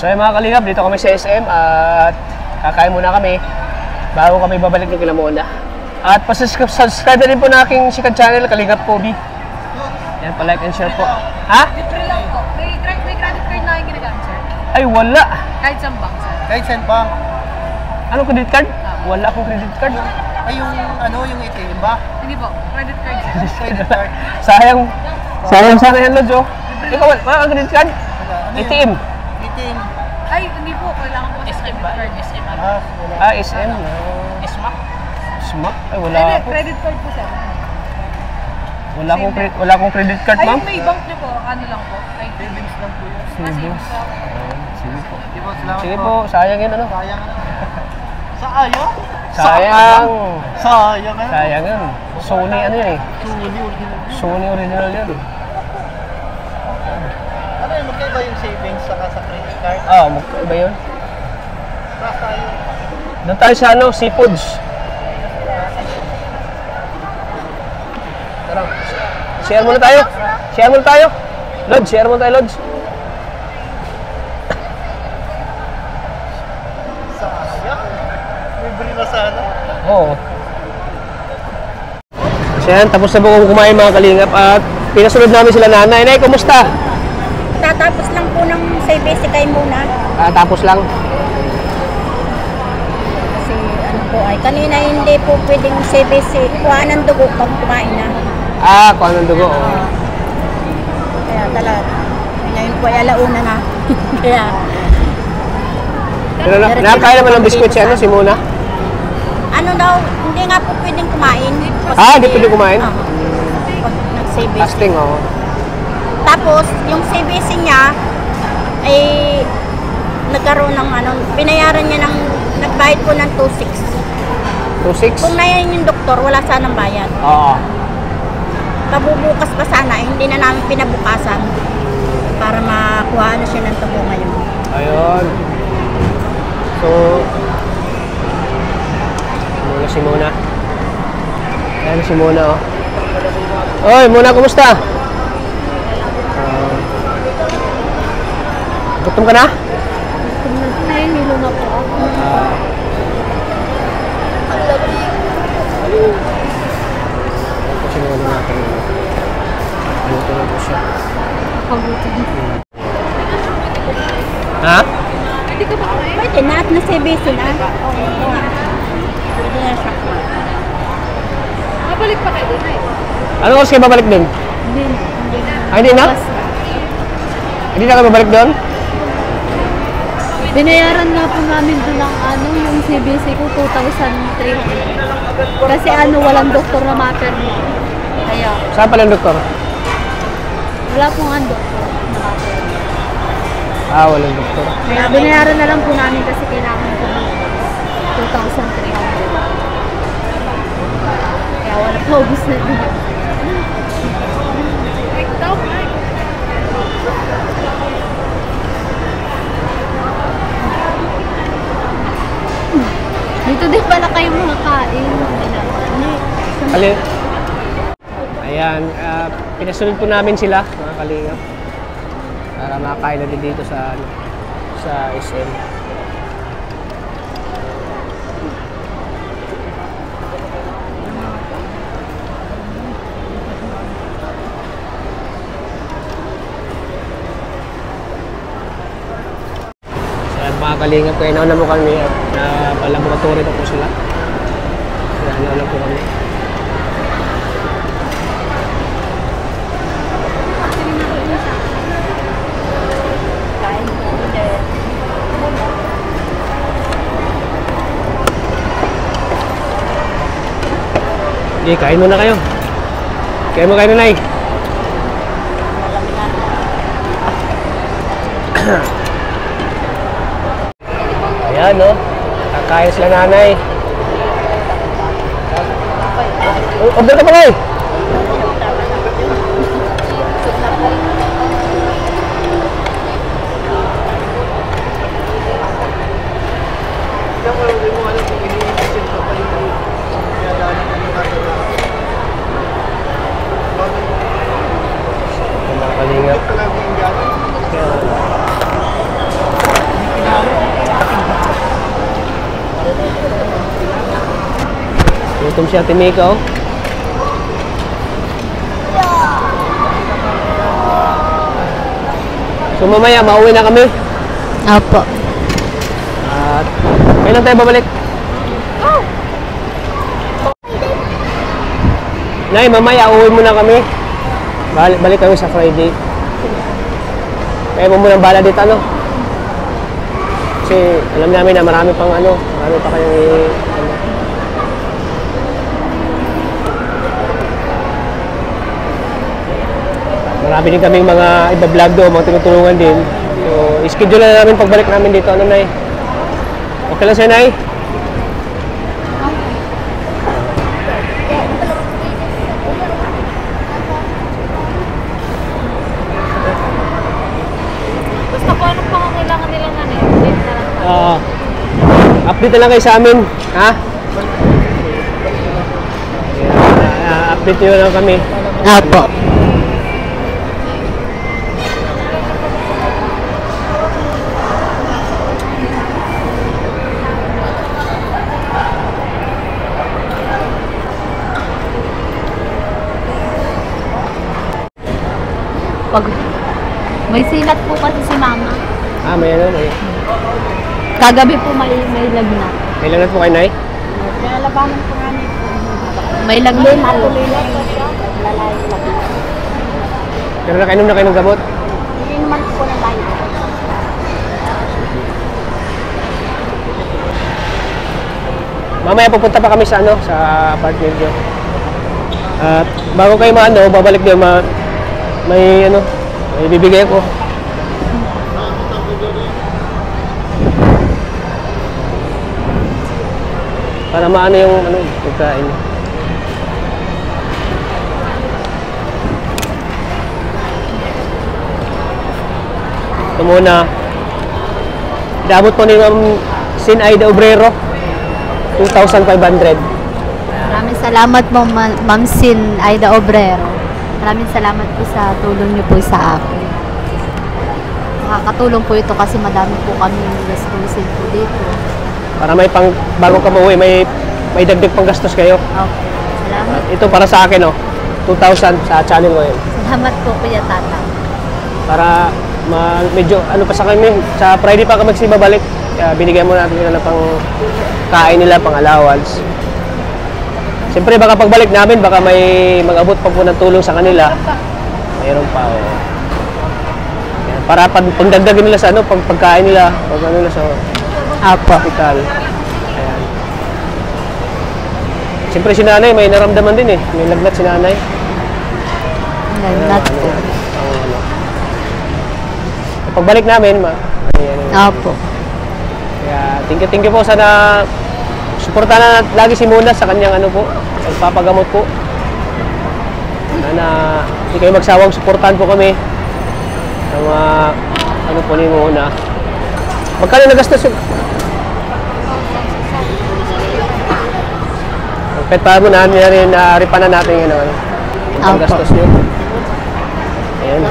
So yung mga kalingap, dito kami sa SM at kakain muna kami bago kami babalik ng kila Mona. At pasubscribe na rin po na aking sikat channel, Kalingap Kobe. Yan, pa-like and share po. Ha? Libre lang po. May credit card na yung ginagamit, sir. Ay, wala. Kahit saan bank, sir. Kahit saan pa? Anong credit card? Wala akong credit card. Ay, yung ano, yung ATM ba? Hindi po. Credit card, sir. Credit card. Sayang sana yan, Lods, oh. Ikaw, wala kang credit card? Ano ATM. ATM. Ay, hindi po. Kailangan po SM ba? SM. SM. SMAC. SMAC? Ay, wala ako. Credit card po, sir. Wala akong credit card, Ay, ma'am. yung may bank niyo po. Ano lang po? Ay, Savings lang po yun. Savings. Sige po. Di ba, salamat Sige po. po, sayang yun, ano? Sayang ano? Sayang? Sayang. Sayang ano? Sayang yun. Sony, ano yun eh? Sony original. Sony original yun. Ano yun, magkaiba yung savings saka sa credit card? Ah, magkaiba yun. Saka tayo. Doon tayo sa ano, seafoods. Tara. Share muna tayo. Share muna tayo. Lods, share muna tayo, Lods. Sayang. Libre na sana. Oo. So yan, tapos na po kung kumain mga kalingap at pinasunod namin sila nanay. Nay, kumusta? Tatapos lang po ng CBC kayo muna. Tapos lang. Kasi ano po ay, kanina hindi po pwedeng CBC. Kuha ng dugo pag kumain na. Kung anong dugo. Oh. Kaya talaga. Ngayon po ay alauna na. Kaya. Pero nakakain naman ng biskuit siya, no, si Mona? Ano daw, hindi nga po pwedeng kumain. Hindi pwedeng kumain? Pag nag-CBC. Fasting, oo. Tapos, yung CBC niya, ay nagkaroon ng ano, binayaran niya ng, nagbayad po ng 2.6. 2.6? Kung nayan yung doktor, wala sanang bayad. Oo. Pabubukas pa sana, hindi na namin pinabukasan para makuha na siya ng tubo ngayon. Ayun. So, muna si Mona. Ayan si Mona, oh. Oy, Mona, kumusta? Gutom ka na? Ngayon, nilo na po ako. Ito si Mona natin. Gutom na po siya. Ha? Hindi ka ba kumain? Pwede na at na-CBC na. Pwede na siya. Mabalik pa kayo doon, eh. Ano oras kayo babalik doon? Hindi na. Hindi na? Hindi na kayo babalik doon? Binayaran nga po namin doon ang ano, yung CBC ko, 2,300. Kasi ano, walang doktor na mater mo. Kaya, Saan pala yung doktor? wala pong ang doktor na mater. Walang doktor. Kaya binayaran na lang po namin kasi kailangan ko ng 2,300. Kaya wala po, ubus na din. Dito din pala kayo mga kain. Alin? Ayan, pinasunod po namin sila, mga kalingap. Para makakain na din dito sa SM. Mga kalingap, kaya nauna mo kami at laboratory na po sila. Kaya nauna po kami. Sige, kain muna kayo. Kain mo kayo na, Nay. Ayan, no? Kakain sila nanay. Order ka pa, Nay? Kalingap. Gutom si Ate Mika, oh. So mamaya, mauwi na kami. Opo. At kailan tayo babalik? Nay, mamaya uwi muna kami. Balik kami sa Friday. Kaya mo munang bala dito, ano? Kasi alam namin na marami pang ano, marami pa kayong ano. Marami din kaming mga iba-vlog doon, mga tinutulungan din. So, schedule na namin pagbalik namin dito. Ano, Nay? Okay lang sa'yo, Nay? Basta kung anong pangangailangan nila nga na update na lang tayo. Update na lang kayo sa amin, ha? Update nyo lang kami. Opo. Pag may silat po kasi si mama. May ano, may... Kagabi po may lagnat. Kailangan po kayo, Nay? Lalabanan po namin po. May lagnat. Matuloy lang po siya. Lalayo lang. Pero nakainom na kayo ng gamot? Hindi naman po na layo. Mamaya pupunta pa kami sa ano, sa apartment nyo. At bago kayo maano, babalik din, may ano, may bibigay ko. Para maano yung ano, pagkain. Ito muna. Inabot po ni Ma'am Sin Aida Obrero. 2,500. Maraming salamat po, Ma'am Sin Aida Obrero. Maraming salamat po sa tulong niyo po sa akin. Makakatulong po ito kasi madami po kami gastusin po dito. Para may pang bago ka mauwi, may dagdag pang gastos kayo. Okay. Salamat. Ito para sa akin, oh. 2,000 sa channel ko yun. Salamat po, Kuya Tata. Para medyo ano pa sa kami, sa Friday pa kami magsibabalik. Kaya binigyan mo natin nila pang kain nila, pang allowance. Siyempre baka pagbalik namin, baka may mag-abot pa po ng tulong sa kanila. Mayroon pa, oh. Yan, para pagdagdagin nila sa ano, pagkain nila, pag ano nila sa hospital. Ayan. Siyempre si nanay, may naramdaman din eh. May lagnat si nanay. Lagnat po. Ano. Pagbalik namin, Opo. Kaya thank you po. Sana suportahan na lagi si Muna sa kanyang ano po, pagpapagamot po. Sana hindi kayo magsawang suportahan po kami ng mga ano po ni Muna. Magkano nagastos yun? Pet pa mo na rin, ripanan natin yun ano, yung gastos nyo. Ayan.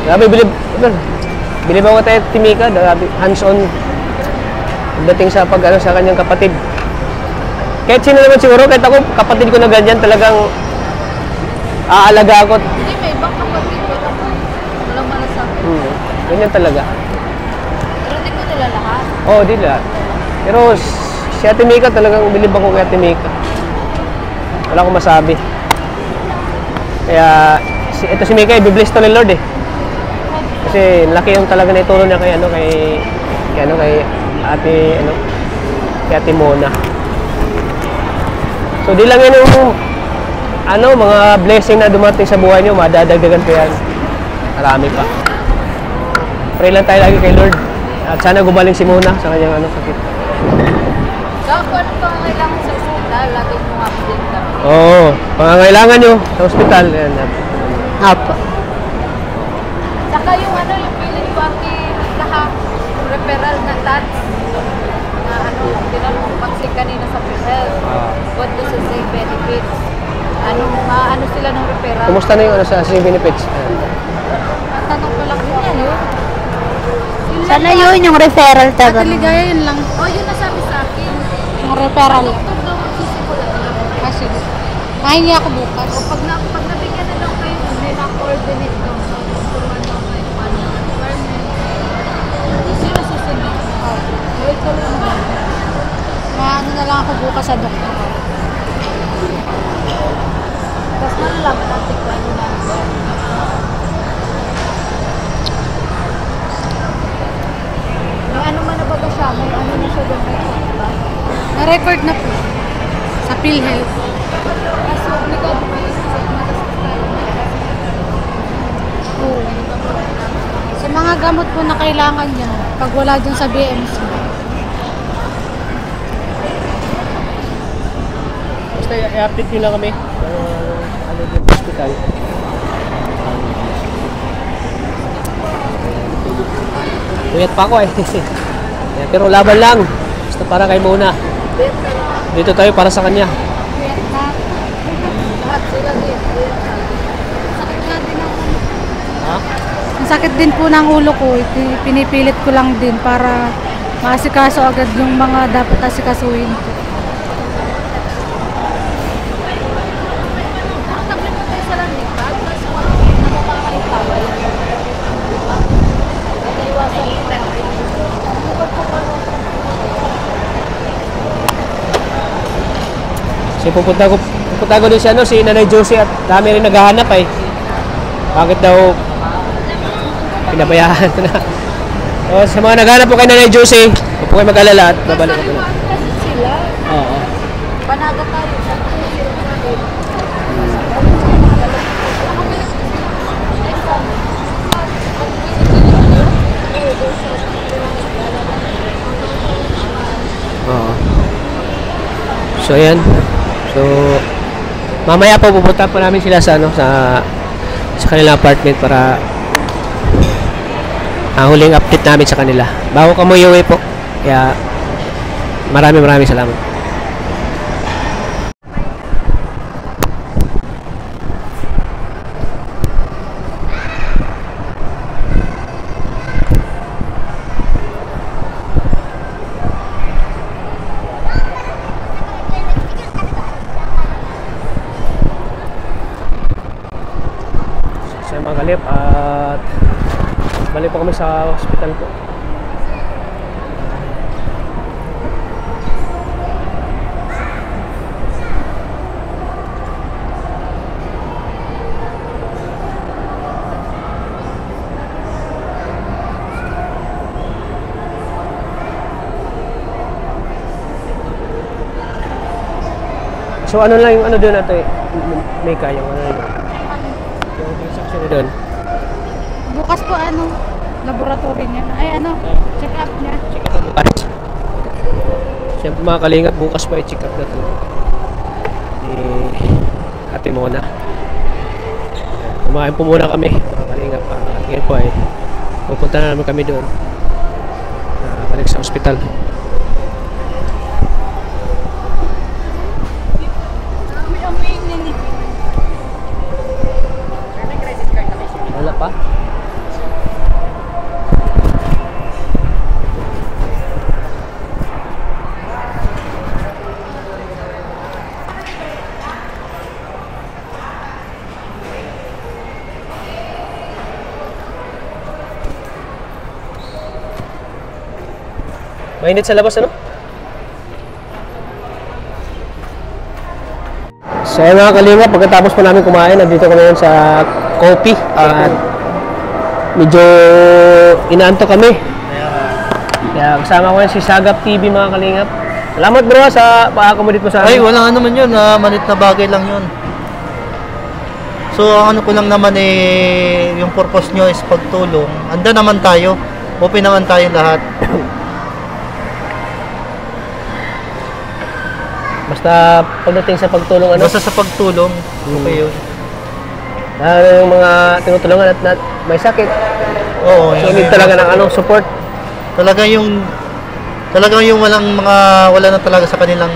Grabe, bilib ako tayo Timika, hands-on dating sa pag ano, sa kanyang kapatid. Kahit sino naman siguro, kahit ako, kapatid ko na ganyan, talagang aalaga ako. Hindi, may ibang kapatid ko na walang malasakit. Ganyan talaga. Pero hindi ko nila lahat. Oo, di lahat. Pero si Ate Mika, talagang bilib ako kay Ate Mika. Wala akong masabi. Kaya, ito si Mika, i-bless to ni Lord eh. Kasi laki yung talaga na itulong niya kay Ate Mona. So di lang yan yung mga blessing na dumating sa buhay niyo, madadagdagan pa yan. Marami pa. Pray lang tayo lagi kay Lord. At sana gumaling si Mona sa kanyang sakit. Saka kung ano pang kailangan sa ospital, lagi mong update kami. Oo, pangangailangan nyo sa ospital. Yan. Opo. Saka yung feeling ko lahat, referral na tax na tinanong pagsig kanina sa PhilHealth. What does it say benefits? Ano sila ng referral? Kumusta na yung sa benefits? Tanong ko lang yun. Sana yun yung referral talaga. Ligaya yun lang. Oh, yun nasabi sa akin. referral lang. Kasi, mahingi ako bukas. O pag nabigyan na lang kayo, may na-coordinate ka mo. Turuan lang kayo paano requirement. Hindi sila susunod. Wait ko lang ba? Ano na lang ako bukas sa doktor. Tapos malalaman natin kung ano na. May ano man na baga siya? May ano na siya doon? May Na-record na po sa PhilHealth. kaso obligado kayo sa Oo. Sa mga gamot po na kailangan niya, pag wala dyan sa BMC. Basta i-update nyo lang kami. Ano din hospital. Tuyat pa ako eh. Kaya, pero laban lang. Basta para kay Mona. Dito tayo para sa kanya. lahat sila din. Sakit nga din ako. Ha? Ang sakit din po ng ulo ko. Pinipilit ko lang din para maasikaso agad yung mga dapat asikasuhin ko. Nakatablit mo tayo sa landing pad. Tapos napapakaitawal. Iwasan mo tayo. Kasi pupunta ko din si, si Nanay Josie at dami rin naghahanap eh. Bakit daw pinabayaan ko na. O, sa mga naghahanap po kay Nanay Josie, huwag po kayo mag-alala at babalik ko na. Kasi sila, Oo. panaga tayo siya. Oo. So, ayan. So, mamaya po pupunta po namin sila sa, sa kanilang apartment para ang huling update namin sa kanila. Bago kami uwi po. Kaya, maraming salamat. Sa mga kalip at balik po kami sa hospital po. So ano lang yung ano doon natin, may kaya yung ano yun. Yung section na doon. Bukas po laboratory niya. Ay check up niya. Check up bukas. Siyempre mga kalingap, bukas pa i-check up na ito. Ate Mona. Kumain po muna kami, mga kalingap. Ngayon po ay pupunta na naman kami doon. Balik sa ospital. Wala pa? Mainit sa labas, ano? So mga kalinga, pagkatapos po namin kumain, nandito kami ngayon sa Coffee at medyo inaanto kami. Kaya kasama ko yan si Sagap TV mga kalingap. Salamat bro sa pag-accommodate mo sa amin. Ay, wala naman yun. Manit na bagay lang yun. So, ang ano ko lang naman yung purpose nyo is pagtulong. Anda naman tayo. Open naman tayo lahat. Basta pagdating sa pagtulong, ano? Basta sa pagtulong, okay yun. Yung mga tinutulungan at may sakit. Oo. So, need talaga ng support. Talagang yung wala na talaga sa kanilang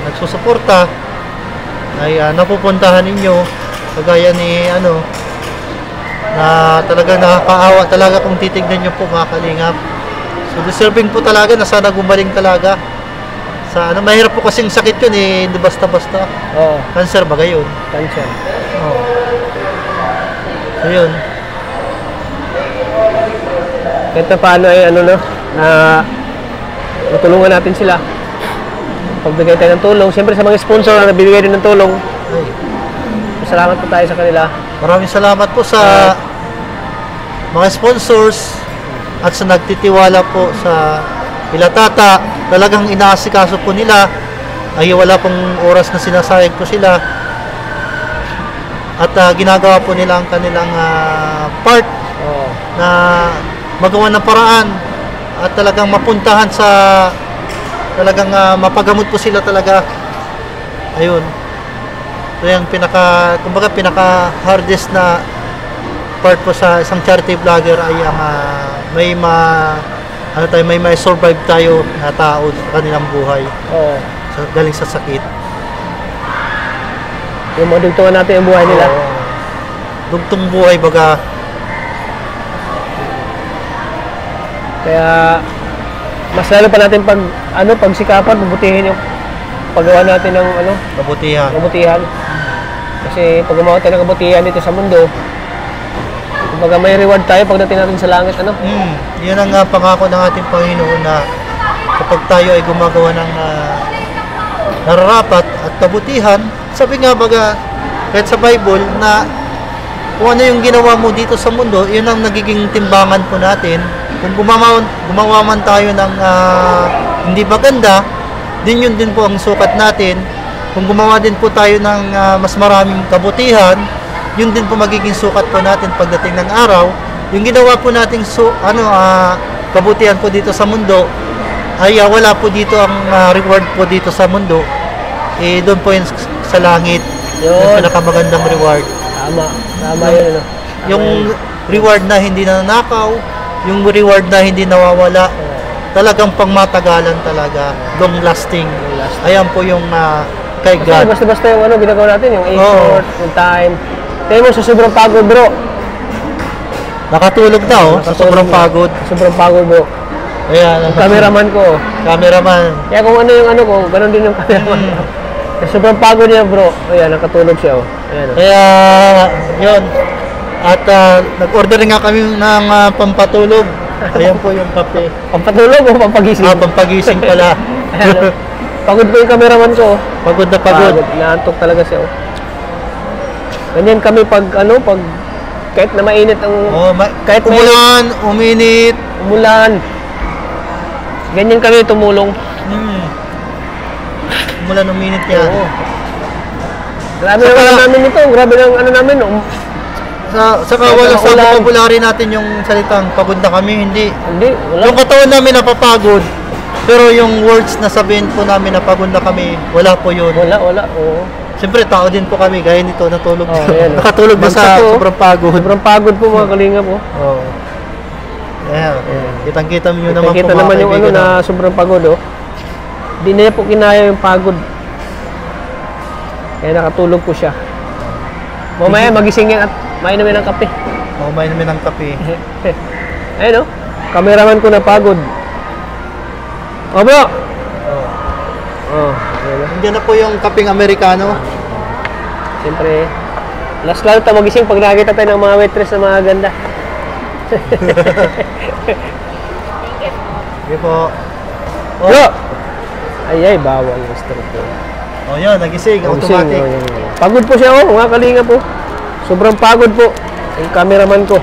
nagsusuporta ay napupuntahan ninyo kagaya ni na talagang nakakaawa talaga kung titignan nyo po mga kalingap. So deserving po talaga na sana gumaling talaga Sa ano, mahirap po kasing sakit yun eh, hindi basta-basta. Oo, Cancer ba yun? cancer. Oo. So yun. Kahit na paano ay ano no, na matulungan natin sila. Pagbigay tayo ng tulong, siyempre sa mga sponsor na nabibigay din ng tulong, Ay, salamat po tayo sa kanila. maraming salamat po sa mga sponsors at sa nagtitiwala po sa Ilatata. Talagang inaasikaso po nila, ay wala pong oras na sinasayang po sila, at ginagawa po nila ang kanilang part Oo. na magawa ng paraan at talagang mapuntahan sa talagang mapagamot po sila talaga. Ayun. So yung kumbaga pinaka hardest na part po sa isang charity vlogger ay ang may survive tayo na tao sa kanilang buhay Oo. galing sa sakit. Yung madugtungan natin ang buhay nila. Oo. Dugtong buhay baga. Kaya mas lalo pa natin pagsikapan, mabutihin yung paggawa natin ng Kabutihan. kabutihan. Kasi pag gumawa tayo ng kabutihan dito sa mundo, kumbaga may reward tayo pagdating natin sa langit, Yan ang pangako ng ating Panginoon na kapag tayo ay gumagawa ng nararapat at kabutihan, sabi nga baga kahit sa Bible na kung ano yung ginawa mo dito sa mundo, yun ang nagiging timbangan po natin. Kung gumawa man tayo ng hindi maganda, yun din po ang sukat natin. Kung gumawa din po tayo ng mas maraming kabutihan, yun din po magiging sukat po natin pagdating ng araw. Yung ginawa po nating kabutihan po dito sa mundo, ay wala po dito ang reward po dito sa mundo. Doon po yun sa langit. Yung pinakamagandang reward. Tama yun. Yung reward na hindi nanakaw, yung reward na hindi nawawala, talagang pangmatagalan talaga, long lasting. Ayan po yung kay God. Basta yung ginagawa natin, yung effort, yung time. Tayo mo sa sobrang pagod, bro. Nakatulog na sa sobrang pagod. Sobrang pagod, bro. Ayan, Ang cameraman ko. Cameraman. Kaya kung ano yung ko, ganun din yung cameraman. Kasi sobrang pagod niya, bro. Ayan, nakatulog siya, Ayan, Kaya, yun. At nag-order nga kami ng pampatulog. Ayan po yung kape. Pampatulog o pampagising? Pampagising pala. Ayan, pagod po yung cameraman ko. Pagod na pagod. Naantok talaga siya, Ganyan kami pag kahit na mainit ang kahit umulan, uminit, umulan. Ganyan kami tumulong. Umulan, uminit yan. Oo. Grabe naman namin ito. Grabe ng namin. Saka wala sa vocabulary natin yung salitang pagod na kami, hindi. Wala. Yung katawan namin napapagod. Pero yung words na sabihin po namin na pagod na kami, wala po yun. Wala. Oo. Siyempre, tao din po kami, gaya nito, natulog. Ayan, Nakatulog na sa sobrang pagod. Sobrang pagod po mga kalingap, Oo. Yeah. Kitang-kita nyo naman po Kita mga naman yung kaibigan na sobrang pagod, Di na po kinaya yung pagod. Kaya nakatulog po siya. Mamaya magising yan at mainom ng kape. May namin ng kape. Ayun, cameraman ko na pagod. Bro! Nandiyan na po yung kapeng Amerikano. Siyempre, last lalo tayo magising pag nakakita tayo ng mga waitress na mga ganda. Sige po. Bro! Ay, bawal yung stroke ko. Yun, nagising, automatic. Pagod po siya, mga kalinga po. Sobrang pagod po. Yung cameraman ko.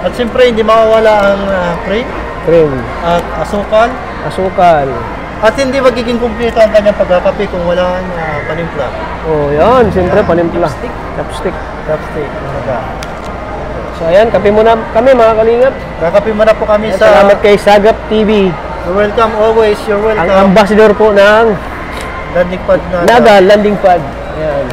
At siyempre, hindi mawawala ang Cream. at asukal. Asukal. At hindi magiging kumpleto ang kanyang pagkakape kung wala ang panimpla. Yan. Siyempre, panimpla. Chopstick. So, ayan. Kape muna kami, mga kalingap. Kakape mo na po kami sa... Salamat kay Sagap TV. You're welcome always. You're welcome. Ang ambassador po ng Landing pad na... Naga Landing Pad. Ayan.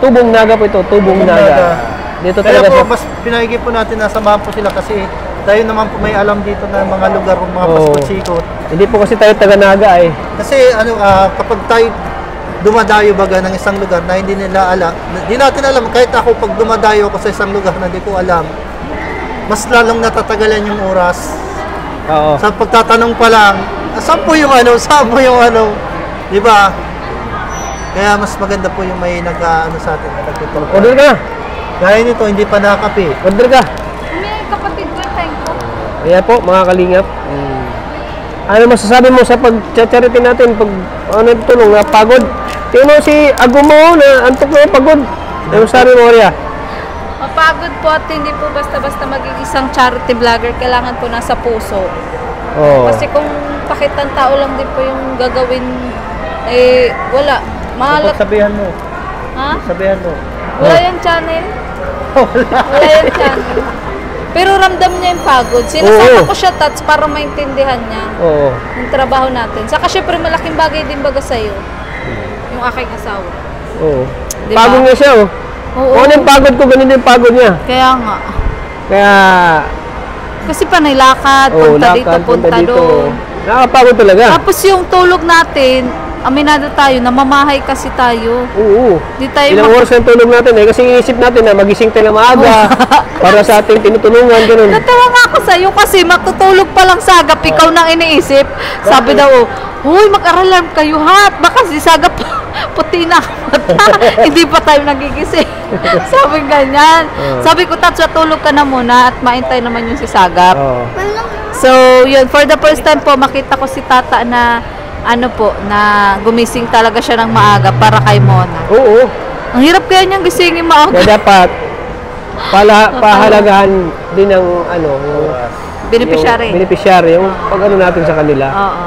Tubong Naga po ito. Tubong Naga. Dito Kaya talaga po, sa... mas pinaigip po natin na samahan po sila kasi tayo naman po may alam dito na mga lugar, mga pasikot-sikot. Hindi po kasi tayo taga-Naga Kasi kapag tayo dumadayo baga ng isang lugar na hindi nila alam, hindi natin alam, kahit ako pag dumadayo ako sa isang lugar na hindi ko alam, mas lalong natatagalan yung oras. Oo. Sa pagtatanong pa lang, saan po yung di ba? Kaya mas maganda po yung may nag-ano sa atin, nagtutulong. Order ka. Gaya nito, hindi pa nakakape. Order ka. May kapatid ko, thank you. Ayan po, mga kalingap. Ano masasabi mo sa pag-charity natin? Pag ano tulong na pagod? Tingnan mo si Agumo na antok na pagod. Ano sabi mo, Maria? Mapagod po at hindi po basta-basta maging isang charity vlogger. Kailangan po nasa puso. Oo. Kasi kung pakitang tao lang din po yung gagawin, eh, wala. Mahalat. Sabihan mo. Ha? Sabihan mo. Wala yung channel. Wala yung channel. Pero ramdam niya yung pagod. Sinasama ko siya, Tats, para maintindihan niya Oo. yung trabaho natin. Saka syempre malaking bagay din baga sa'yo. Yung aking asawa. Oo. Diba? Pagod nga siya, oh. Oo. Kung ano yung pagod ko, ganun yung pagod niya. Kaya nga. Kaya, Kasi panay lakad, punta dito, punta doon. Nakakapagod talaga. Tapos yung tulog natin, aminado tayo, namamahay kasi tayo. Oo. Di tayo Ilang oras ang tulog natin eh. Kasi inisip natin na magising tayo na maaga para sa ating tinutulungan, ganun. Natawa nga ako sa'yo kasi matutulog pa lang sagap, ikaw nang iniisip. Sabi daw, huy, mag-alarm kayo ha, baka si sagap puti na mata. Hindi pa tayo nagigising. Sabi ganyan. Sabi ko, Tats, tulog ka na muna at maintay naman yung si sagap. Oo. So, yun, for the first time po, makita ko si Tata na ano po, na gumising talaga siya ng maaga para kay Mona. Oo. Ang hirap kaya niyang gisingin maaga. Kaya dapat pahalagahan din ng ano, Beneficiary. Beneficiary, yung pag ano natin sa kanila. Oo.